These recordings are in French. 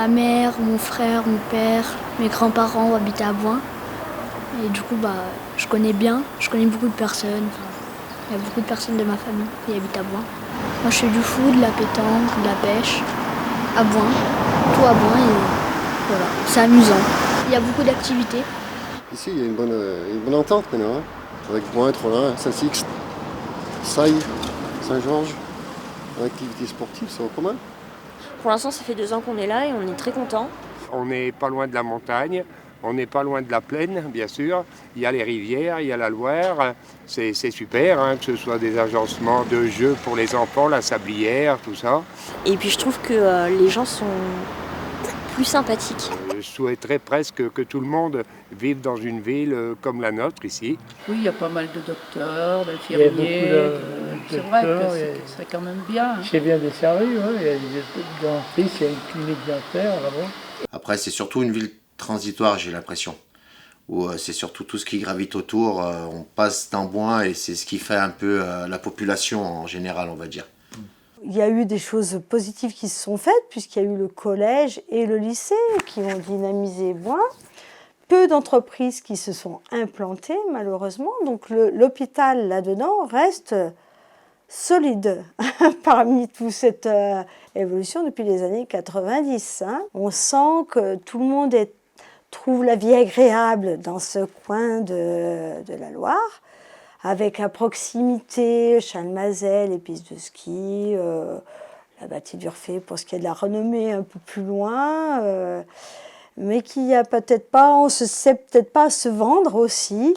Ma mère, mon frère, mon père, mes grands-parents habitent à Boin. Et du coup, je connais bien, je connais beaucoup de personnes. Il y a beaucoup de personnes de ma famille qui habitent à Boin. Moi, je fais du foot, de la pétanque, de la pêche, à Boin. Tout à Boin et voilà, c'est amusant. Il y a beaucoup d'activités. Ici, il y a une bonne entente maintenant, hein, avec Boin, Trollin, Saint-Sixte, Sailles, Saint-Georges. L'activité sportive, c'est en commun. Pour l'instant, ça fait 2 ans qu'on est là et on est très contents. On n'est pas loin de la montagne, on n'est pas loin de la plaine, bien sûr. Il y a les rivières, il y a la Loire. C'est super, hein, que ce soit des agencements de jeux pour les enfants, la sablière, tout ça. Et puis je trouve que les gens sont plus sympathiques. Je souhaiterais presque que tout le monde vive dans une ville comme la nôtre ici. Oui, il y a pas mal de docteurs, d'infirmiers. C'est vrai que c'est quand même bien. C'est bien desservi, ouais. Il y a des dentistes, il y a une clinique dentaire là-bas. Après, c'est surtout une ville transitoire, j'ai l'impression. Où c'est surtout tout ce qui gravite autour. On passe d'un Boin et c'est ce qui fait un peu la population en général, on va dire. Il y a eu des choses positives qui se sont faites, puisqu'il y a eu le collège et le lycée qui ont dynamisé Boin. Peu d'entreprises qui se sont implantées, malheureusement. Donc l'hôpital, là-dedans, reste solide parmi toute cette évolution depuis les années 90. Hein. On sent que tout le monde trouve la vie agréable dans ce coin de la Loire, avec à proximité Chalmazel, les pistes de ski, la bâtie d'Urfé pour ce qui est de la renommée un peu plus loin, mais qui a peut-être pas, on ne sait peut-être pas se vendre aussi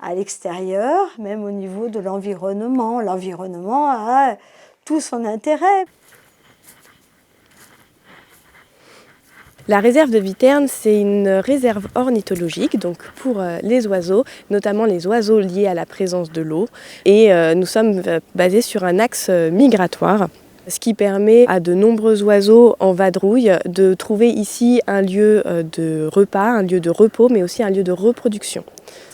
à l'extérieur, même au niveau de l'environnement. L'environnement a tout son intérêt. La réserve de Viternes, c'est une réserve ornithologique, donc pour les oiseaux, notamment les oiseaux liés à la présence de l'eau. Et nous sommes basés sur un axe migratoire, ce qui permet à de nombreux oiseaux en vadrouille de trouver ici un lieu de repas, un lieu de repos, mais aussi un lieu de reproduction.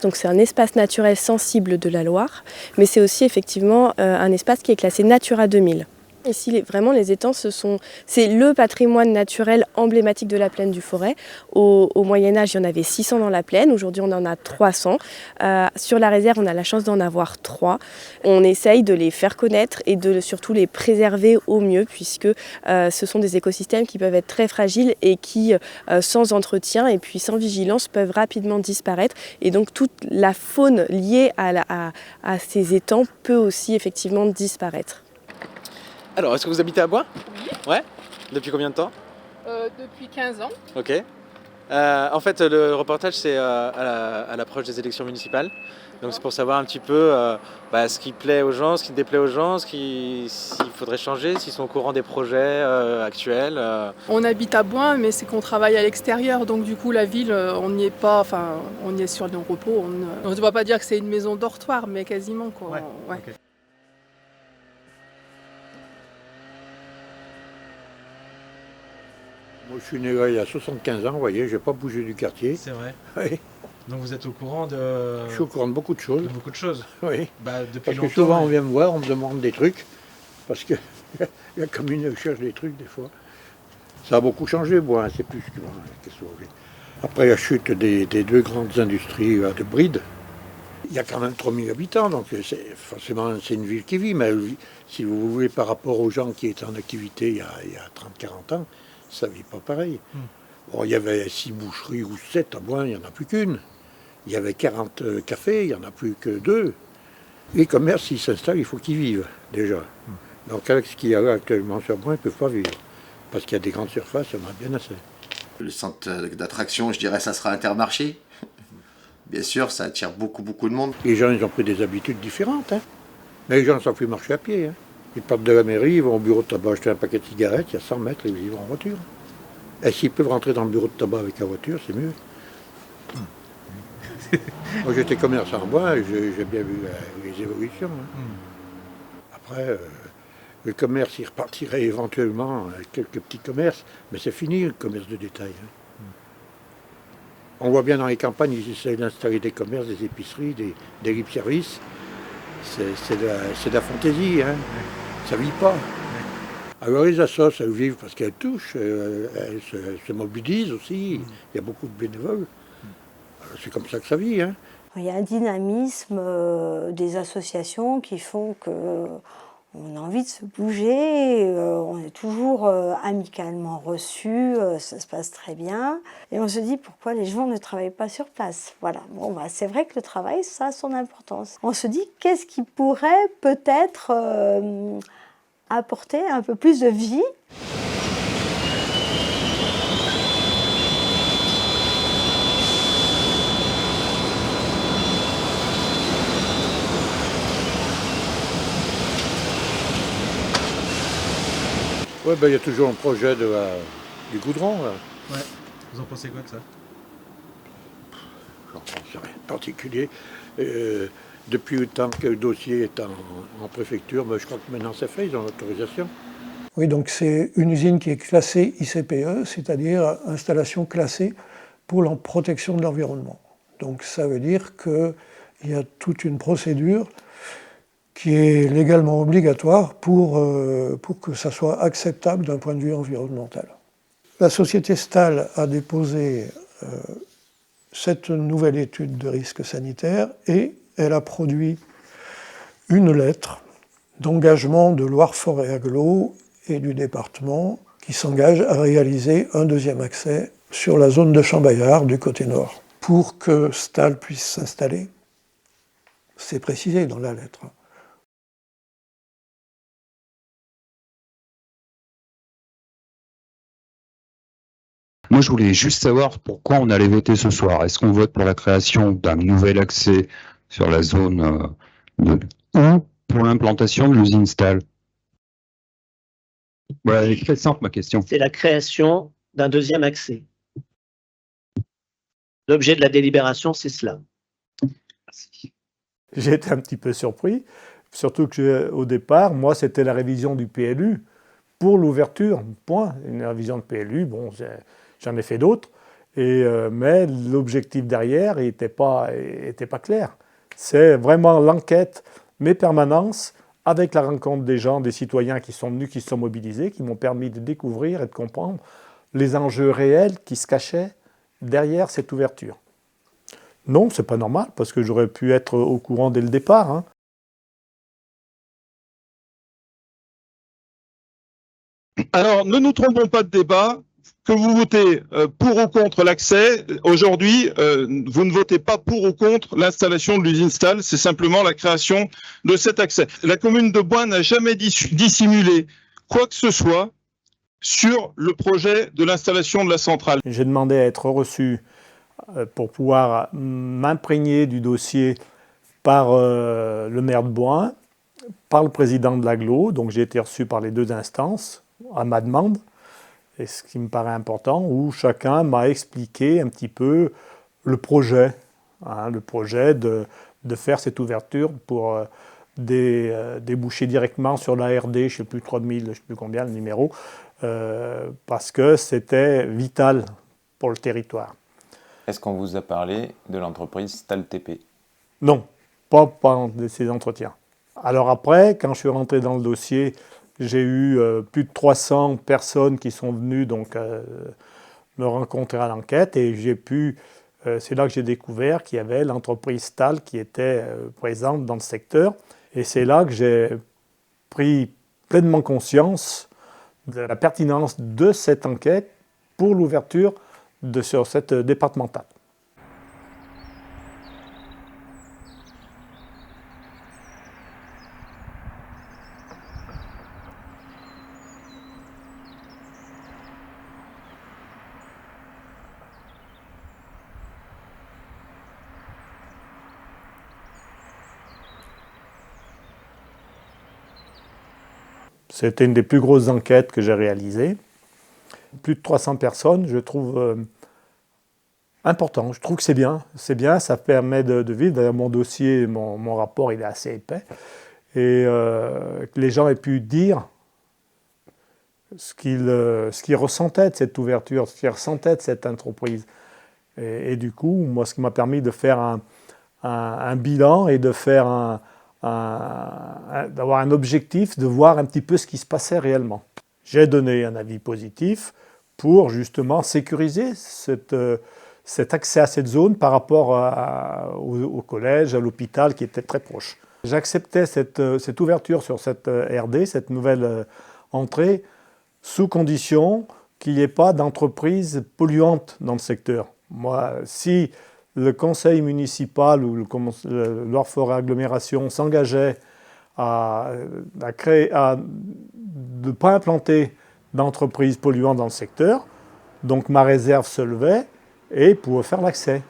Donc c'est un espace naturel sensible de la Loire, mais c'est aussi effectivement un espace qui est classé Natura 2000. Ici, vraiment, les étangs, c'est le patrimoine naturel emblématique de la plaine du Forez. Au Moyen-Âge, il y en avait 600 dans la plaine. Aujourd'hui, on en a 300. Sur la réserve, on a la chance d'en avoir 3. On essaye de les faire connaître et de surtout les préserver au mieux, puisque ce sont des écosystèmes qui peuvent être très fragiles et qui, sans entretien et puis sans vigilance, peuvent rapidement disparaître. Et donc, toute la faune liée à ces étangs peut aussi effectivement disparaître. Alors, est-ce que vous habitez à Boin ? Oui. Ouais. Depuis combien de temps ? Depuis 15 ans. Ok. En fait, le reportage, c'est à l'approche des élections municipales. Donc, c'est pour savoir un petit peu ce qui plaît aux gens, ce qui déplaît aux gens, s'il faudrait changer, s'ils sont au courant des projets actuels. On habite à Boin, mais c'est qu'on travaille à l'extérieur. Donc, du coup, la ville, on n'y est pas. Enfin, on y est sur nos repos. On ne va pas dire que c'est une maison dortoir, mais quasiment, quoi. Ouais. Ouais. Okay. Moi, je suis né il y a 75 ans, vous voyez, je n'ai pas bougé du quartier. C'est vrai. Oui. Donc vous êtes au courant de... Je suis au courant de beaucoup de choses. De beaucoup de choses. Oui. Depuis parce longtemps. que souvent, on vient me voir, on me demande des trucs, parce que la commune cherche des trucs des fois. Ça a beaucoup changé, bon, c'est plus que... Après la chute des 2 grandes industries de Bride, il y a quand même 3000 habitants, donc forcément c'est une ville qui vit, mais si vous voulez par rapport aux gens qui étaient en activité il y a 30-40 ans, ça ne vit pas pareil. Bon, il y avait 6 boucheries ou 7 à Boin, il n'y en a plus qu'une. Il y avait 40 cafés, il n'y en a plus que 2. Les commerces, s'ils s'installent, il faut qu'ils vivent déjà. Donc avec ce qu'il y a actuellement sur Boin, ils ne peuvent pas vivre. Parce qu'il y a des grandes surfaces, il y en a bien assez. Le centre d'attraction, je dirais, ça sera Intermarché. Bien sûr, ça attire beaucoup de monde. Les gens, ils ont pris des habitudes différentes. Hein. Mais les gens ne savent plus marcher à pied. Hein. Ils partent de la mairie, ils vont au bureau de tabac acheter un paquet de cigarettes, il y a 100 mètres, ils y vont en voiture. Et s'ils peuvent rentrer dans le bureau de tabac avec la voiture, c'est mieux. Moi, j'étais commerçant en Bois et j'ai bien vu les évolutions. Hein. Après, le commerce, il repartirait éventuellement avec quelques petits commerces, mais c'est fini le commerce de détail. Hein. On voit bien dans les campagnes, ils essayent d'installer des commerces, des épiceries, des libre-services. C'est de la fantaisie, hein. Ça ne vit pas. Alors les assos, elles vivent parce qu'elles touchent, elles se mobilisent aussi. Il y a beaucoup de bénévoles. C'est comme ça que ça vit. Hein. Il y a un dynamisme des associations qui font qu'on a envie de se bouger, on est toujours amicalement reçus, ça se passe très bien. Et on se dit pourquoi les gens ne travaillent pas sur place. Voilà. Bon, bah, c'est vrai que le travail, ça a son importance. On se dit qu'est-ce qui pourrait peut-être apporter un peu plus de vie. Oui, il y a toujours un projet du goudron. Là. Ouais. Vous en pensez quoi de ça? J'en pense rien de particulier. Depuis le temps que le dossier est en préfecture, je crois que maintenant c'est fait, ils ont l'autorisation. Oui, donc c'est une usine qui est classée ICPE, c'est-à-dire installation classée pour la protection de l'environnement. Donc ça veut dire qu'il y a toute une procédure qui est légalement obligatoire pour que ça soit acceptable d'un point de vue environnemental. La société Stahl a déposé cette nouvelle étude de risque sanitaire et elle a produit une lettre d'engagement de Loire-Forêt-Agglo et du département qui s'engage à réaliser un deuxième accès sur la zone de Chambaillard du côté nord. Pour que Stahl puisse s'installer, c'est précisé dans la lettre. Moi, je voulais juste savoir pourquoi on allait voter ce soir. Est-ce qu'on vote pour la création d'un nouvel accès sur la zone ou pour l'implantation de l'usine Stahl? Voilà, elle est très simple ma question. C'est la création d'un deuxième accès. L'objet de la délibération, c'est cela. Merci. J'ai été un petit peu surpris, surtout qu'au départ, moi, c'était la révision du PLU pour l'ouverture, point. Une révision de PLU, bon, j'en ai fait d'autres, mais l'objectif derrière n'était pas clair. C'est vraiment l'enquête, mes permanences, avec la rencontre des gens, des citoyens qui sont venus, qui se sont mobilisés, qui m'ont permis de découvrir et de comprendre les enjeux réels qui se cachaient derrière cette ouverture. Non, c'est pas normal, parce que j'aurais pu être au courant dès le départ. Hein. Alors, ne nous trompons pas de débat. Que vous votez pour ou contre l'accès, aujourd'hui, vous ne votez pas pour ou contre l'installation de l'usine Stahl, c'est simplement la création de cet accès. La commune de Boin n'a jamais dissimulé quoi que ce soit sur le projet de l'installation de la centrale. J'ai demandé à être reçu pour pouvoir m'imprégner du dossier par le maire de Boin, par le président de l'Agglo, donc j'ai été reçu par les deux instances à ma demande. Et ce qui me paraît important, où chacun m'a expliqué un petit peu le projet de faire cette ouverture pour déboucher directement sur la RD, je ne sais plus 3000, je ne sais plus combien le numéro, parce que c'était vital pour le territoire. Est-ce qu'on vous a parlé de l'entreprise Stahl TP? Non, pas pendant ces entretiens. Alors après, quand je suis rentré dans le dossier, j'ai eu plus de 300 personnes qui sont venues donc, me rencontrer à l'enquête et c'est là que j'ai découvert qu'il y avait l'entreprise Stahl qui était présente dans le secteur. Et c'est là que j'ai pris pleinement conscience de la pertinence de cette enquête pour l'ouverture sur cette départementale. C'était une des plus grosses enquêtes que j'ai réalisées. Plus de 300 personnes, je trouve important. Je trouve que c'est bien, ça permet de vivre. D'ailleurs, mon dossier, mon rapport, il est assez épais. Et que les gens aient pu dire ce qu'ils ressentaient de cette ouverture, ce qu'ils ressentaient de cette entreprise. Et du coup, moi, ce qui m'a permis de faire un bilan et de faire d'avoir un objectif, de voir un petit peu ce qui se passait réellement. J'ai donné un avis positif pour justement sécuriser cet accès à cette zone par rapport au collège, à l'hôpital qui était très proche. J'acceptais cette ouverture sur cette RD, cette nouvelle entrée, sous condition qu'il n'y ait pas d'entreprise polluante dans le secteur. Moi, si le conseil municipal ou l'ORFOR agglomération s'engageait à ne pas implanter d'entreprises polluantes dans le secteur, donc ma réserve se levait et pouvait faire l'accès.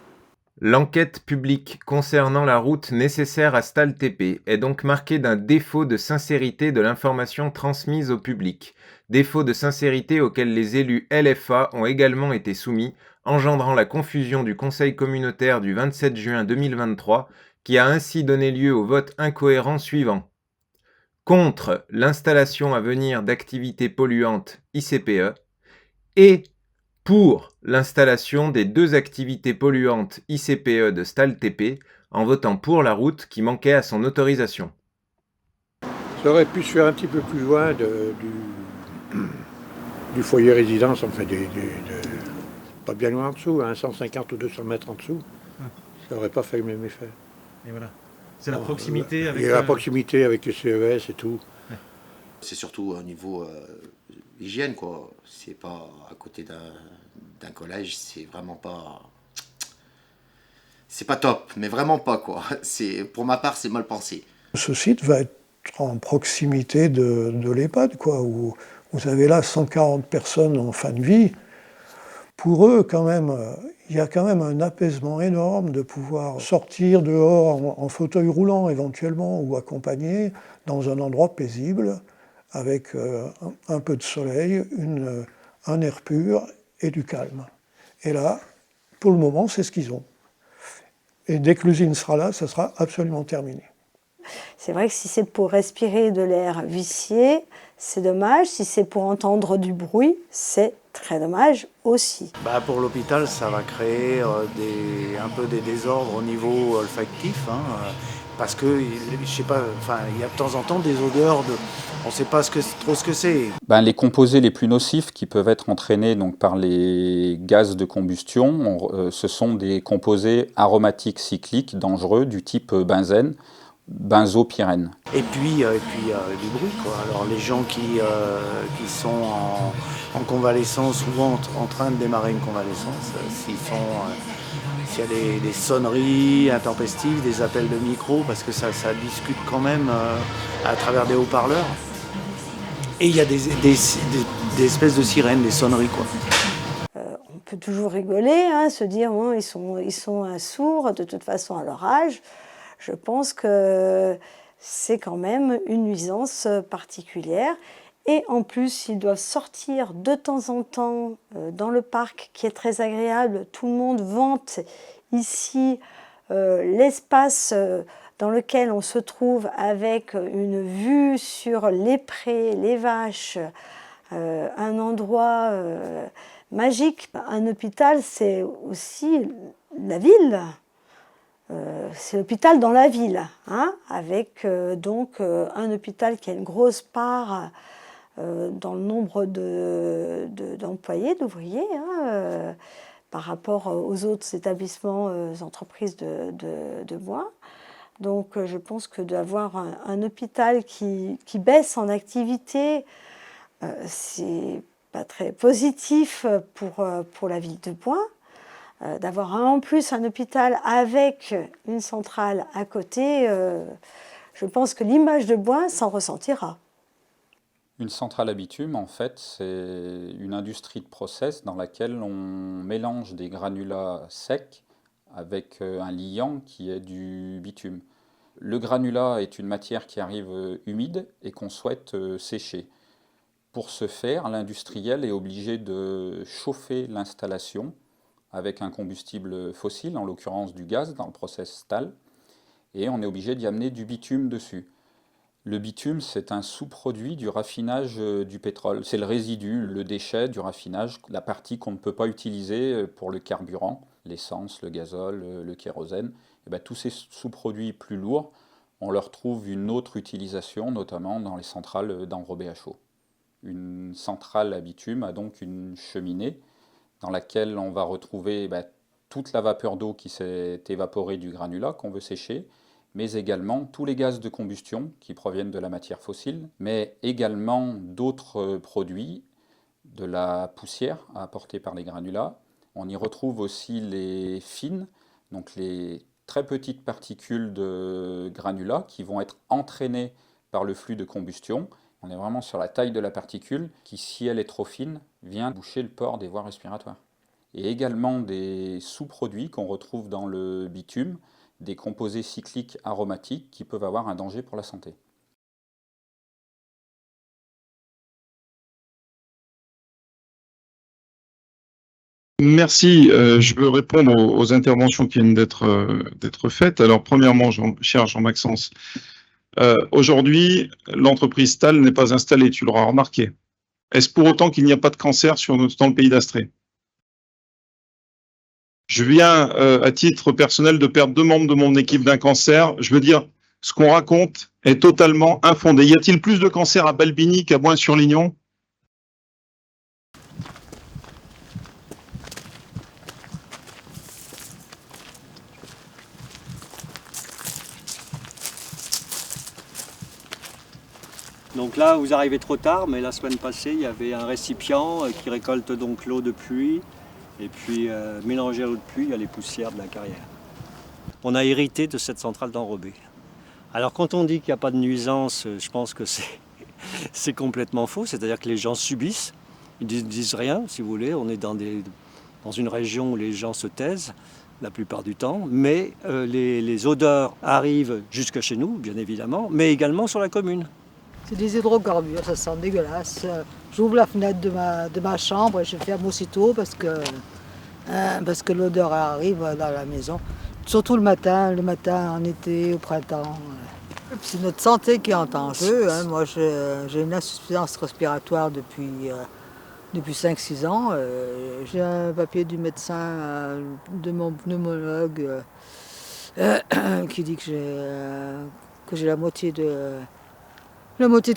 L'enquête publique concernant la route nécessaire à STAL-TP est donc marquée d'un défaut de sincérité de l'information transmise au public, défaut de sincérité auquel les élus LFA ont également été soumis, engendrant la confusion du Conseil communautaire du 27 juin 2023, qui a ainsi donné lieu au vote incohérent suivant. Contre l'installation à venir d'activités polluantes ICPE et pour l'installation des 2 activités polluantes ICPE de STAL-TP en votant pour la route qui manquait à son autorisation. Ça aurait pu se faire un petit peu plus loin du foyer résidence, enfin pas bien loin en dessous, hein, 150 ou 200 mètres en dessous. Ça n'aurait pas fait le même effet. Et voilà. C'est la proximité avec... Il y a la proximité avec les CES et tout. C'est surtout au niveau hygiène, quoi. C'est pas à côté d'un collège, c'est vraiment pas... C'est pas top, mais vraiment pas, quoi. Pour ma part, c'est mal pensé. Ce site va être en proximité de l'EHPAD, quoi, où vous avez là 140 personnes en fin de vie. Pour eux, quand même, il y a quand même un apaisement énorme de pouvoir sortir dehors en fauteuil roulant éventuellement ou accompagné dans un endroit paisible avec un peu de soleil, un air pur et du calme. Et là, pour le moment, c'est ce qu'ils ont. Et dès que l'usine sera là, ça sera absolument terminé. C'est vrai que si c'est pour respirer de l'air vicié, c'est dommage. Si c'est pour entendre du bruit, c'est très dommage aussi. Pour l'hôpital, ça va créer un peu des désordres au niveau olfactif, hein, parce que, je sais pas, il y a de temps en temps des odeurs on ne sait pas trop ce que c'est. Les composés les plus nocifs qui peuvent être entraînés donc, par les gaz de combustion, ce sont des composés aromatiques cycliques dangereux du type benzène, benzopyrène. Et puis du bruit, quoi. Alors les gens qui sont en convalescence ou en train de démarrer une convalescence, s'il y a des sonneries intempestives, des appels de micro, parce que ça discute quand même à travers des haut-parleurs. Et il y a des espèces de sirènes, des sonneries, quoi. On peut toujours rigoler, hein, se dire bon, ils sont sourds de toute façon à leur âge. Je pense que c'est quand même une nuisance particulière. Et en plus, ils doivent sortir de temps en temps dans le parc qui est très agréable. Tout le monde vante ici l'espace dans lequel on se trouve avec une vue sur les prés, les vaches, un endroit magique. Un hôpital, c'est aussi la ville. C'est l'hôpital dans la ville, hein, avec donc un hôpital qui a une grosse part dans le nombre d'employés, d'ouvriers, hein, par rapport aux autres établissements, entreprises de bois. Donc je pense que d'avoir un hôpital qui baisse en activité, c'est pas très positif pour la ville de Boin. D'avoir en plus un hôpital avec une centrale à côté, je pense que l'image de Boin s'en ressentira. Une centrale à bitume, en fait, c'est une industrie de process dans laquelle on mélange des granulats secs avec un liant qui est du bitume. Le granulat est une matière qui arrive humide et qu'on souhaite sécher. Pour ce faire, l'industriel est obligé de chauffer l'installation avec un combustible fossile, en l'occurrence du gaz dans le process STAL, et on est obligé d'y amener du bitume dessus. Le bitume, c'est un sous-produit du raffinage du pétrole. C'est le résidu, le déchet du raffinage, la partie qu'on ne peut pas utiliser pour le carburant, l'essence, le gazole, le kérosène. Et bien, tous ces sous-produits plus lourds, on leur trouve une autre utilisation, notamment dans les centrales d'enrobé à chaud. Une centrale à bitume a donc une cheminée dans laquelle on va retrouver toute la vapeur d'eau qui s'est évaporée du granulat qu'on veut sécher, mais également tous les gaz de combustion qui proviennent de la matière fossile, mais également d'autres produits, de la poussière apportée par les granulats. On y retrouve aussi les fines, donc les très petites particules de granulats qui vont être entraînées par le flux de combustion. On est vraiment sur la taille de la particule qui, si elle est trop fine, vient boucher le port des voies respiratoires. Et également des sous-produits qu'on retrouve dans le bitume, des composés cycliques aromatiques qui peuvent avoir un danger pour la santé. Merci. Je veux répondre aux interventions qui viennent d'être faites. Alors, premièrement, cher Jean-Maxence, aujourd'hui, l'entreprise Stahl n'est pas installée, tu l'auras remarqué. Est-ce pour autant qu'il n'y a pas de cancer dans le pays d'Astrée? Je viens, à titre personnel, de perdre 2 membres de mon équipe d'un cancer. Je veux dire, ce qu'on raconte est totalement infondé. Y a-t-il plus de cancer à Balbigny qu'à Boin-sur-Lignon? Donc là, vous arrivez trop tard, mais la semaine passée, il y avait un récipient qui récolte donc l'eau de pluie. Et puis, mélangé à l'eau de pluie, il y a les poussières de la carrière. On a hérité de cette centrale d'Enrobé. Alors quand on dit qu'il n'y a pas de nuisance, je pense que c'est complètement faux. C'est-à-dire que les gens subissent, ils disent rien, si vous voulez. On est dans une région où les gens se taisent la plupart du temps. Mais les odeurs arrivent jusque chez nous, bien évidemment, mais également sur la commune. C'est des hydrocarbures, ça sent dégueulasse. J'ouvre la fenêtre de ma chambre et je ferme aussitôt parce que l'odeur arrive dans la maison. Surtout le matin en été, au printemps. C'est notre santé qui est en danger. Moi, j'ai une insuffisance respiratoire depuis 5-6 ans. J'ai un papier du médecin, de mon pneumologue, qui dit que j'ai la moitié de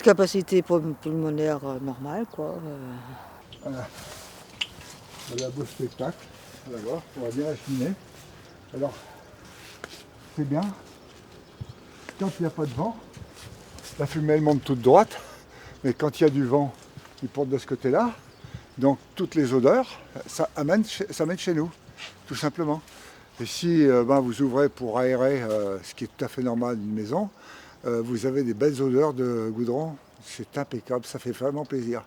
capacité pulmonaire normale, quoi. Voilà. Voilà, beau spectacle. D'abord, on va bien acheminer. Alors, c'est bien. Quand il n'y a pas de vent, la fumée elle monte toute droite. Mais quand il y a du vent, il porte de ce côté-là. Donc toutes les odeurs, ça mène chez nous, tout simplement. Et si vous ouvrez pour aérer, ce qui est tout à fait normal d'une maison, vous avez des belles odeurs de goudron, c'est impeccable, ça fait vraiment plaisir.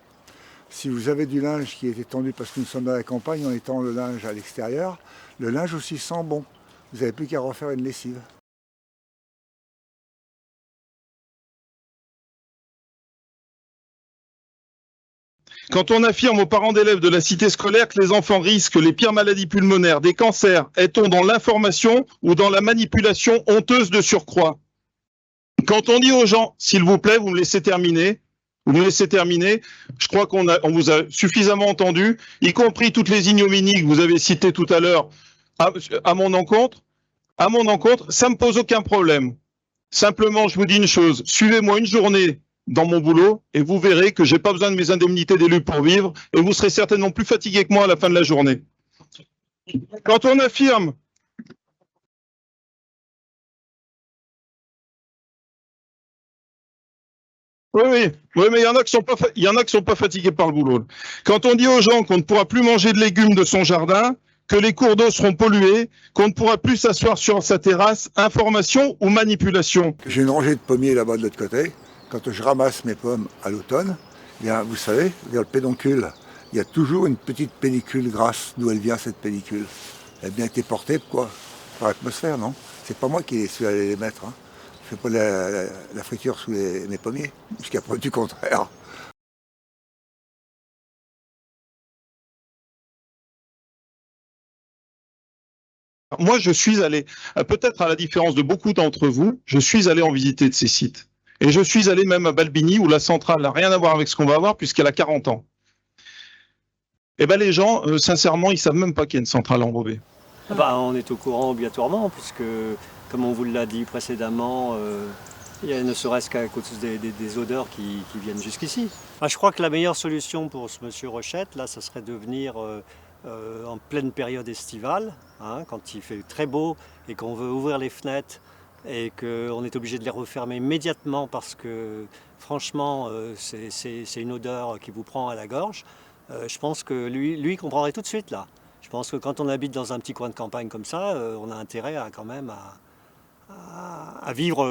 Si vous avez du linge qui est étendu, parce que nous sommes dans la campagne, on étend le linge à l'extérieur, le linge aussi sent bon. Vous n'avez plus qu'à refaire une lessive. Quand on affirme aux parents d'élèves de la cité scolaire que les enfants risquent les pires maladies pulmonaires, des cancers, est-on dans l'information ou dans la manipulation honteuse de surcroît? Quand on dit aux gens, s'il vous plaît, vous me laissez terminer, je crois qu'on vous a suffisamment entendu, y compris toutes les ignominies que vous avez citées tout à l'heure à mon encontre, ça me pose aucun problème. Simplement, je vous dis une chose, suivez-moi une journée dans mon boulot et vous verrez que j'ai pas besoin de mes indemnités d'élu pour vivre et vous serez certainement plus fatigué que moi à la fin de la journée. Quand on affirme Oui, mais il y en a qui sont pas fatigués par le boulot. Quand on dit aux gens qu'on ne pourra plus manger de légumes de son jardin, que les cours d'eau seront pollués, qu'on ne pourra plus s'asseoir sur sa terrasse, information ou manipulation? J'ai une rangée de pommiers là-bas de l'autre côté. Quand je ramasse mes pommes à l'automne, vous savez, vers le pédoncule, il y a toujours une petite pellicule grasse. D'où elle vient cette pellicule? Elle a bien été portée par l'atmosphère, non? C'est pas moi qui suis allé les mettre. Je ne fais pas la friture sous mes pommiers, jusqu'à preuve du contraire. Moi, je suis allé, peut-être à la différence de beaucoup d'entre vous, je suis allé en visiter de ces sites. Et je suis allé même à Balbigny, où la centrale n'a rien à voir avec ce qu'on va avoir, puisqu'elle a 40 ans. Eh bien, les gens, sincèrement, ils ne savent même pas qu'il y a une centrale enrobée. On est au courant obligatoirement, puisque, comme on vous l'a dit précédemment, ne serait-ce qu'à cause des odeurs qui viennent jusqu'ici. Je crois que la meilleure solution pour ce monsieur Rochette, là, ça serait de venir en pleine période estivale, hein, quand il fait très beau et qu'on veut ouvrir les fenêtres et qu'on est obligé de les refermer immédiatement parce que franchement c'est une odeur qui vous prend à la gorge. Je pense que lui comprendrait tout de suite là. Je pense que quand on habite dans un petit coin de campagne comme ça, on a intérêt quand même à vivre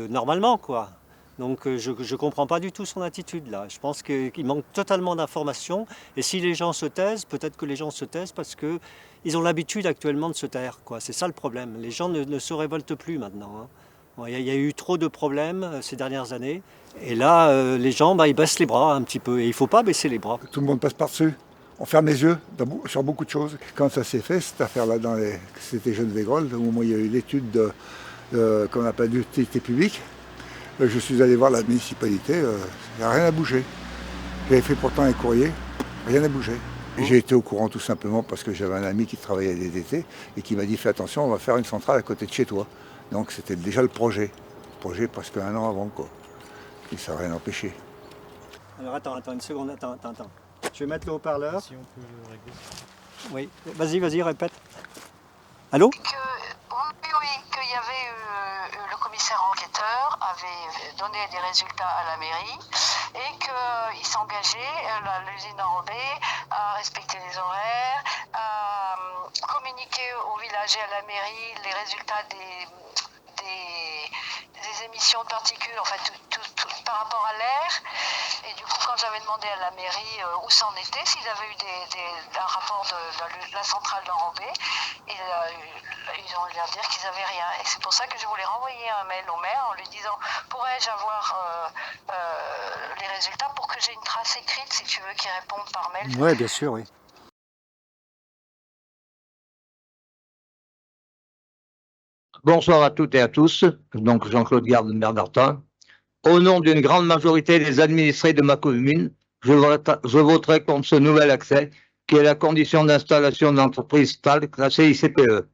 normalement, quoi. Donc je ne comprends pas du tout son attitude là. Je pense qu'il manque totalement d'informations. Et si les gens se taisent, peut-être que les gens se taisent parce qu'ils ont l'habitude actuellement de se taire, quoi. C'est ça le problème. Les gens ne se révoltent plus maintenant, hein. Bon, y a eu trop de problèmes ces dernières années. Et là, les gens, ils baissent les bras un petit peu. Et il ne faut pas baisser les bras. Tout le monde passe par-dessus. On ferme les yeux sur beaucoup de choses. Quand ça s'est fait, cette affaire-là, c'était Geneviève-Groll, au moment où il y a eu l'étude qu'on appelle d'utilité publique, je suis allé voir la municipalité, il n'y a rien à bouger. J'avais fait pourtant un courrier, rien n'a bougé. Et j'ai été au courant tout simplement parce que j'avais un ami qui travaillait les étés et qui m'a dit « Fais attention, on va faire une centrale à côté de chez toi ». Donc c'était déjà le projet presque un an avant, quoi. Et ça n'a rien empêché. Alors attends une seconde, attends. Je vais mettre le haut-parleur. Si on peut le régler. Oui, vas-y, répète. Allô? Oui, qu'il y avait le commissaire enquêteur avait donné des résultats à la mairie et qu'il s'engageait, l'usine enrobée, à respecter les horaires, à communiquer aux villagers et à la mairie les résultats des émissions de particules, en fait, tout par rapport à l'air. Et du coup, quand j'avais demandé à la mairie où c'en était, s'ils avaient eu un rapport de la centrale d'Enrobé, ils ont eu l'air de dire qu'ils n'avaient rien. Et c'est pour ça que je voulais renvoyer un mail au maire en lui disant « Pourrais-je avoir les résultats pour que j'ai une trace écrite, si tu veux, qui réponde par mail ?» Oui, bien sûr, oui. Bonsoir à toutes et à tous, donc Jean-Claude Garde de Merdartin. Au nom d'une grande majorité des administrés de ma commune, je voterai contre ce nouvel accès qui est la condition d'installation d'entreprise STAL classée ICPE.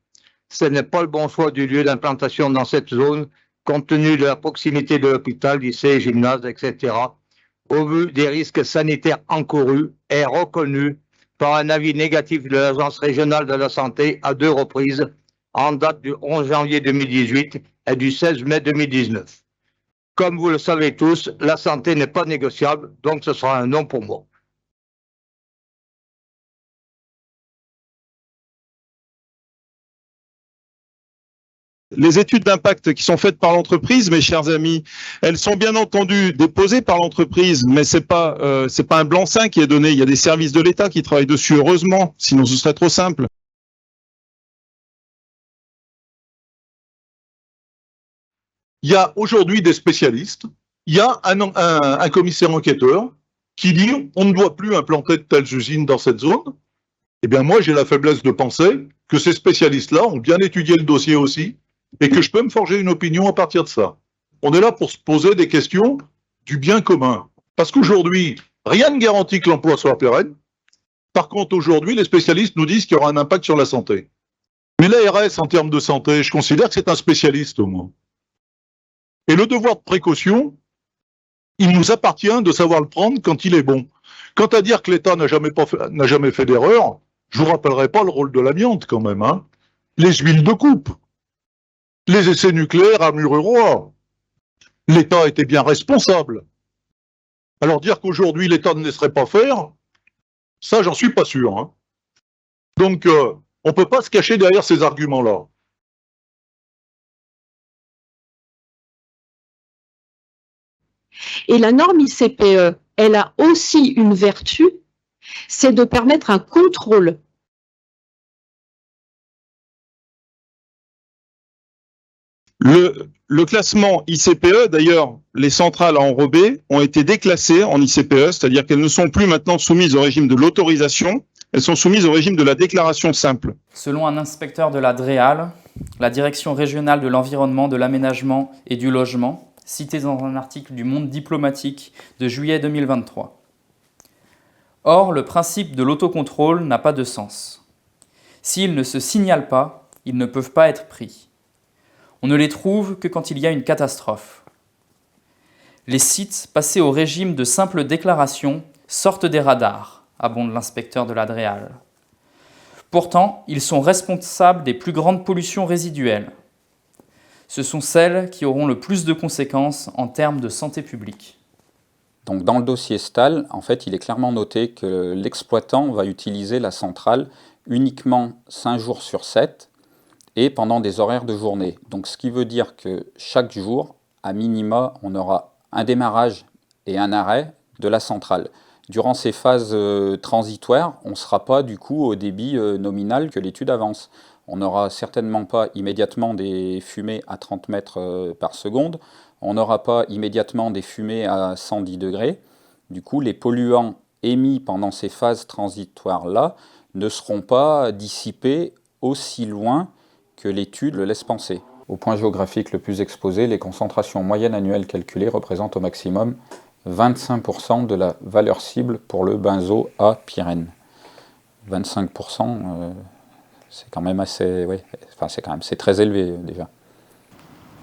Ce n'est pas le bon choix du lieu d'implantation dans cette zone, compte tenu de la proximité de l'hôpital, lycée, gymnase, etc., au vu des risques sanitaires encourus et reconnus par un avis négatif de l'Agence régionale de la santé à 2 reprises, en date du 11 janvier 2018 et du 16 mai 2019. Comme vous le savez tous, la santé n'est pas négociable, donc ce sera un non pour moi. Les études d'impact qui sont faites par l'entreprise, mes chers amis, elles sont bien entendu déposées par l'entreprise, mais c'est pas un blanc-seing qui est donné. Il y a des services de l'État qui travaillent dessus, heureusement, sinon ce serait trop simple. Il y a aujourd'hui des spécialistes, il y a un commissaire enquêteur qui dit on ne doit plus implanter de telles usines dans cette zone. Eh bien moi j'ai la faiblesse de penser que ces spécialistes-là ont bien étudié le dossier aussi et que je peux me forger une opinion à partir de ça. On est là pour se poser des questions du bien commun. Parce qu'aujourd'hui, rien ne garantit que l'emploi soit pérenne. Par contre, aujourd'hui, les spécialistes nous disent qu'il y aura un impact sur la santé. Mais l'ARS, en termes de santé, je considère que c'est un spécialiste au moins. Et le devoir de précaution, il nous appartient de savoir le prendre quand il est bon. Quant à dire que l'État n'a jamais fait d'erreur, je vous rappellerai pas le rôle de l'amiante quand même, hein. Les huiles de coupe, les essais nucléaires à Mururoa. L'État était bien responsable. Alors dire qu'aujourd'hui l'État ne laisserait pas faire, ça j'en suis pas sûr, hein. Donc on peut pas se cacher derrière ces arguments-là. Et la norme ICPE, elle a aussi une vertu, c'est de permettre un contrôle. Le classement ICPE, d'ailleurs, les centrales à enrober ont été déclassées en ICPE, c'est-à-dire qu'elles ne sont plus maintenant soumises au régime de l'autorisation, elles sont soumises au régime de la déclaration simple. Selon un inspecteur de la DREAL, la Direction régionale de l'environnement, de l'aménagement et du logement, cité dans un article du Monde diplomatique de juillet 2023. Or, le principe de l'autocontrôle n'a pas de sens. S'ils ne se signalent pas, ils ne peuvent pas être pris. On ne les trouve que quand il y a une catastrophe. Les sites passés au régime de simple déclaration sortent des radars, abonde l'inspecteur de la DREAL. Pourtant, ils sont responsables des plus grandes pollutions résiduelles. Ce sont celles qui auront le plus de conséquences en termes de santé publique. Donc dans le dossier Stahl, en fait, il est clairement noté que l'exploitant va utiliser la centrale uniquement 5 jours sur 7 et pendant des horaires de journée. Donc ce qui veut dire que chaque jour, à minima, on aura un démarrage et un arrêt de la centrale. Durant ces phases transitoires, on ne sera pas du coup au débit nominal que l'étude avance. On n'aura certainement pas immédiatement des fumées à 30 mètres par seconde. On n'aura pas immédiatement des fumées à 110 degrés. Du coup, les polluants émis pendant ces phases transitoires-là ne seront pas dissipés aussi loin que l'étude le laisse penser. Au point géographique le plus exposé, les concentrations moyennes annuelles calculées représentent au maximum 25% de la valeur cible pour le benzo à pyrène. 25%, c'est quand même assez, oui, enfin c'est très élevé déjà.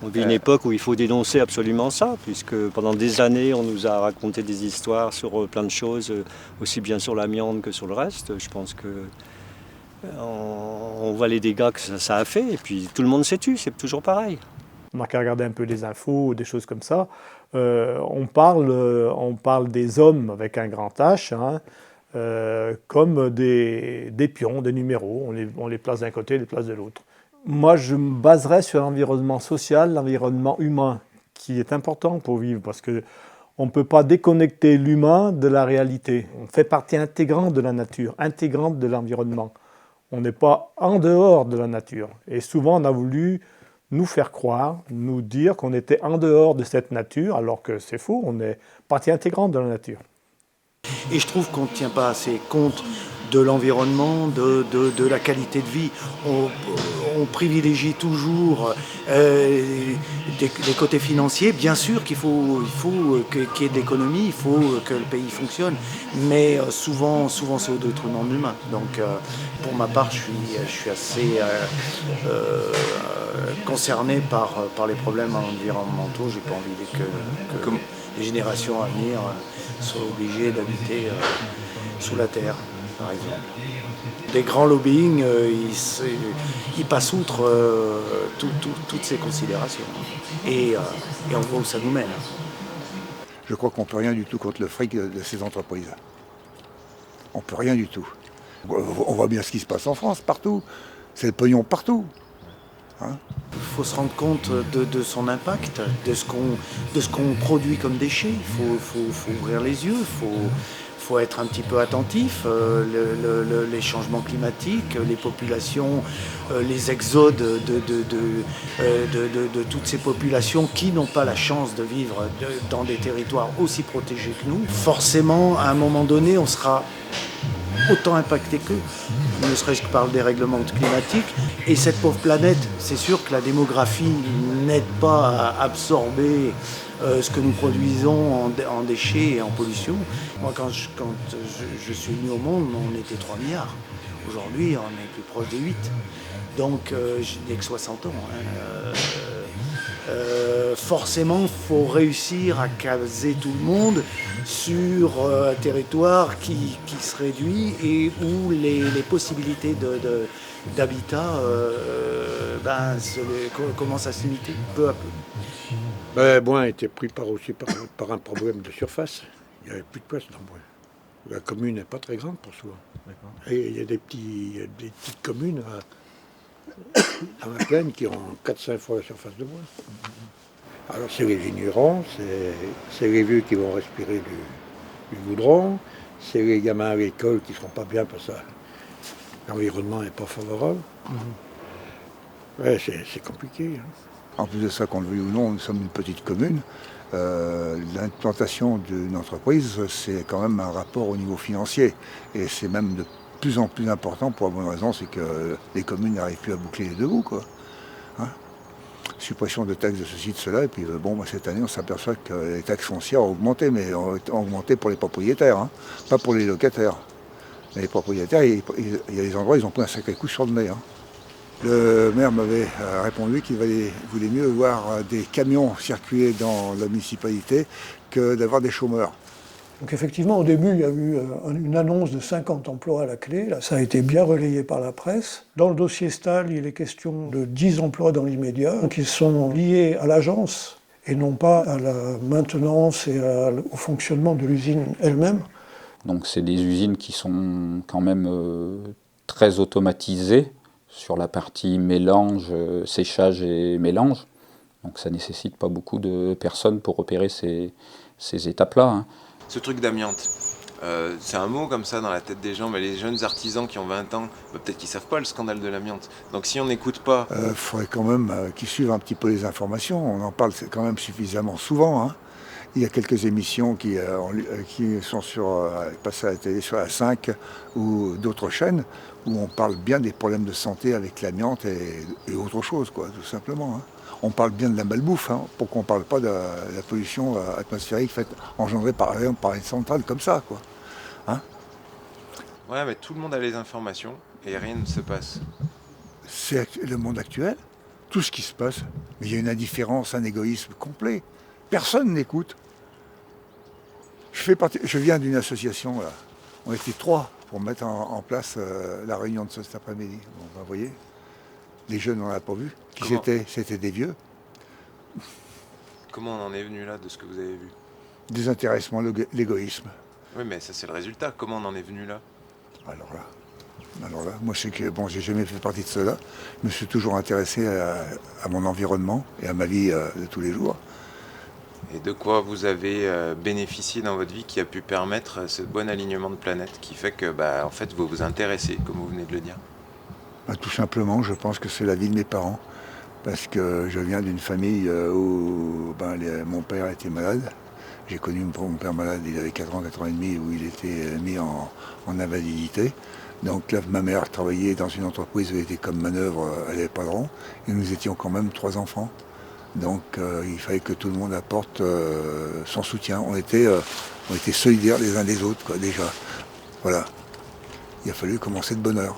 On vit une époque où il faut dénoncer absolument ça, puisque pendant des années on nous a raconté des histoires sur plein de choses, aussi bien sur l'amiante que sur le reste. Je pense que on voit les dégâts que ça a fait, et puis tout le monde s'est tu, c'est toujours pareil. On n'a qu'à regarder un peu les infos ou des choses comme ça. On parle des hommes avec un grand H, hein, comme des pions, des numéros. On les place d'un côté, on les place de l'autre. Moi, je me baserais sur l'environnement social, l'environnement humain, qui est important pour vivre, parce qu'on ne peut pas déconnecter l'humain de la réalité. On fait partie intégrante de la nature, intégrante de l'environnement. On n'est pas en dehors de la nature. Et souvent, on a voulu nous faire croire, nous dire qu'on était en dehors de cette nature, alors que c'est faux, on est partie intégrante de la nature. Et je trouve qu'on ne tient pas assez compte de l'environnement, de la qualité de vie. On privilégie toujours les côtés financiers. Bien sûr qu'il faut qu'il y ait de l'économie, il faut que le pays fonctionne, mais souvent c'est au détriment de l'humain. Donc pour ma part, je suis assez concerné par les problèmes environnementaux. J'ai pas envie que les générations à venir soient obligées d'habiter sous la terre, par exemple. Des grands lobbying, ils passent outre toutes ces considérations. Et on voit où ça nous mène. Je crois qu'on ne peut rien du tout contre le fric de ces entreprises. On ne peut rien du tout. On voit bien ce qui se passe en France, partout. C'est le pognon partout. Hein? Il faut se rendre compte de son impact, de ce qu'on produit comme déchets. Il faut ouvrir les yeux, il faut être un petit peu attentif. Les changements climatiques, les populations, les exodes de toutes ces populations qui n'ont pas la chance de vivre dans des territoires aussi protégés que nous. Forcément, à un moment donné, on sera autant impacté qu'eux, ne serait-ce que par le dérèglement climatique. Et cette pauvre planète, c'est sûr que la démographie n'aide pas à absorber ce que nous produisons en déchets et en pollution. Moi, quand je suis venu au monde, on était 3 milliards. Aujourd'hui, on est plus proche des 8. Donc, je n'ai que 60 ans. Forcément, il faut réussir à caser tout le monde sur un territoire qui se réduit et où les possibilités d'habitat commencent à se limiter peu à peu. Boin a été pris par un problème de surface. Il n'y avait plus de place dans Boin. La commune n'est pas très grande pour soi. Et il y a des petites communes dans la plaine qui ont 4-5 fois la surface de Boin. Alors c'est les vignerons, c'est les vieux qui vont respirer du goudron, c'est les gamins à l'école qui ne seront pas bien parce que l'environnement n'est pas favorable. Ouais, c'est compliqué. Hein. En plus de ça, qu'on le veuille ou non, nous sommes une petite commune. L'implantation d'une entreprise, c'est quand même un rapport au niveau financier. Et c'est même de plus en plus important pour la bonne raison, c'est que les communes n'arrivent plus à boucler les deux bouts, quoi. Hein? Suppression de taxes de ceci, de cela, et puis cette année on s'aperçoit que les taxes foncières ont augmenté, mais ont augmenté pour les propriétaires, hein, pas pour les locataires. Mais les propriétaires, il y a des endroits où ils ont pris un sacré coup sur le nez. Hein. Le maire m'avait répondu qu'il voulait mieux voir des camions circuler dans la municipalité que d'avoir des chômeurs. Donc effectivement, au début, il y a eu une annonce de 50 emplois à la clé. Là, ça a été bien relayé par la presse. Dans le dossier Stahl, il est question de 10 emplois dans l'immédiat, qui sont liés à l'agence et non pas à la maintenance et au fonctionnement de l'usine elle-même. Donc c'est des usines qui sont quand même très automatisées sur la partie mélange, séchage et mélange. Donc ça ne nécessite pas beaucoup de personnes pour opérer ces étapes-là, hein. Ce truc d'amiante, c'est un mot comme ça dans la tête des gens, mais les jeunes artisans qui ont 20 ans, peut-être qu'ils ne savent pas le scandale de l'amiante. Donc si on n'écoute pas... Il faudrait quand même qu'ils suivent un petit peu les informations. On en parle quand même suffisamment souvent, hein. Il y a quelques émissions qui sont passées à la télé sur la 5 ou d'autres chaînes où on parle bien des problèmes de santé avec l'amiante et autre chose, quoi, tout simplement, hein. On parle bien de la malbouffe, hein. Pourquoi on ne parle pas de la pollution atmosphérique engendrée par exemple par une centrale comme ça, quoi, hein. Ouais, mais tout le monde a les informations et rien ne se passe. C'est le monde actuel, tout ce qui se passe. Mais il y a une indifférence, un égoïsme complet. Personne n'écoute. Je viens d'une association, là. On était 3 pour mettre en place la réunion de cet après-midi. Bon, vous voyez, les jeunes, on n'a pas vu. Qui c'était des vieux. Comment on en est venu là de ce que vous avez vu? Désintéressement, l'égoïsme. Oui, mais ça c'est le résultat. Comment on en est venu là? Alors là, moi je sais que j'ai jamais fait partie de cela. Je me suis toujours intéressé à mon environnement et à ma vie de tous les jours. Et de quoi vous avez bénéficié dans votre vie qui a pu permettre ce bon alignement de planètes qui fait que en fait vous vous intéressez, comme vous venez de le dire? Tout simplement, je pense que c'est la vie de mes parents. Parce que je viens d'une famille où mon père était malade. J'ai connu mon père malade, il avait 4 ans et demi, où il était mis en invalidité. Donc là, ma mère travaillait dans une entreprise où elle était comme manœuvre, elle avait pas de rond. Et nous étions quand même 3 enfants. Donc il fallait que tout le monde apporte son soutien. On était solidaires les uns des autres, quoi, déjà. Voilà. Il a fallu commencer de bonne heure.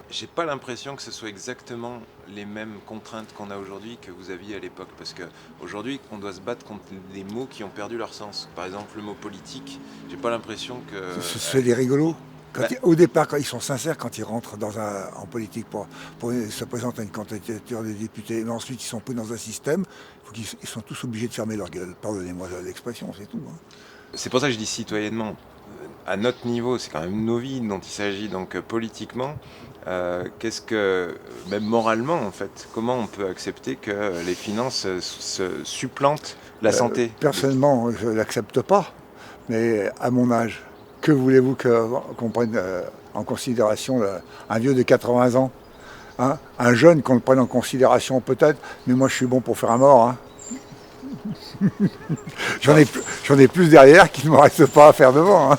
J'ai pas l'impression que ce soit exactement les mêmes contraintes qu'on a aujourd'hui que vous aviez à l'époque. Parce qu'aujourd'hui, on doit se battre contre des mots qui ont perdu leur sens. Par exemple, le mot politique, j'ai pas l'impression que... C'est des rigolos. Au départ, quand ils sont sincères, quand ils rentrent en politique pour se présenter à une candidature de député, mais ensuite ils sont pris dans un système, ils sont tous obligés de fermer leur gueule. Pardonnez-moi l'expression, c'est tout, hein. C'est pour ça que je dis citoyennement. À notre niveau, c'est quand même nos vies dont il s'agit. Donc politiquement, qu'est-ce que, même moralement en fait, comment on peut accepter que les finances supplantent la santé? Personnellement, je ne l'accepte pas, mais à mon âge, que voulez-vous qu'on prenne en considération un vieux de 80 ans, hein? Un jeune qu'on le prenne en considération peut-être, mais moi je suis bon pour faire un mort, hein. J'en ai plus derrière qu'il ne me reste pas à faire devant, hein.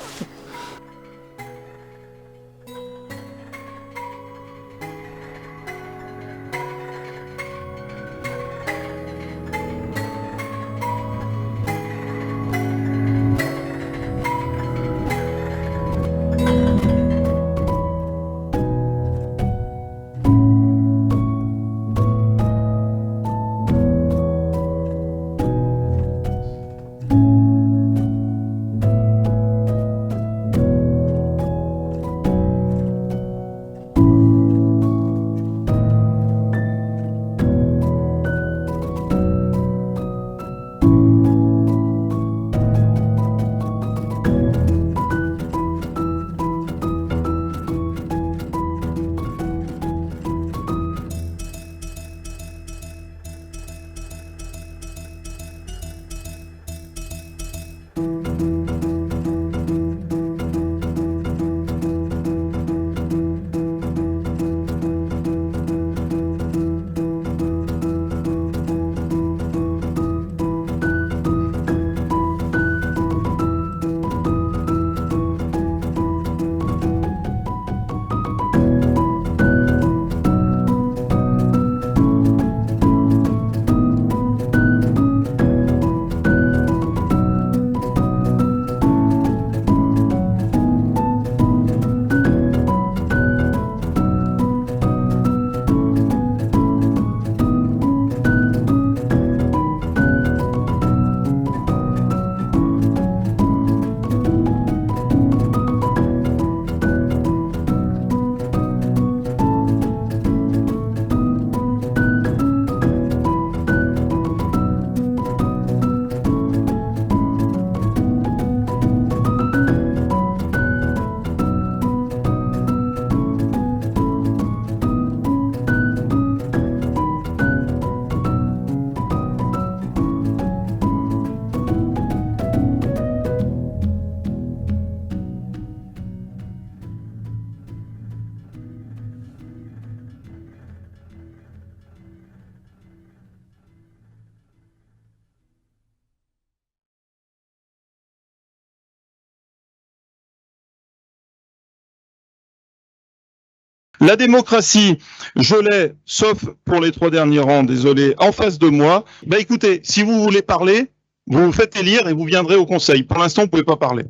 La démocratie, je l'ai, sauf pour les 3 derniers rangs, désolé, en face de moi. Bah écoutez, si vous voulez parler, vous vous faites élire et vous viendrez au conseil. Pour l'instant, vous ne pouvez pas parler.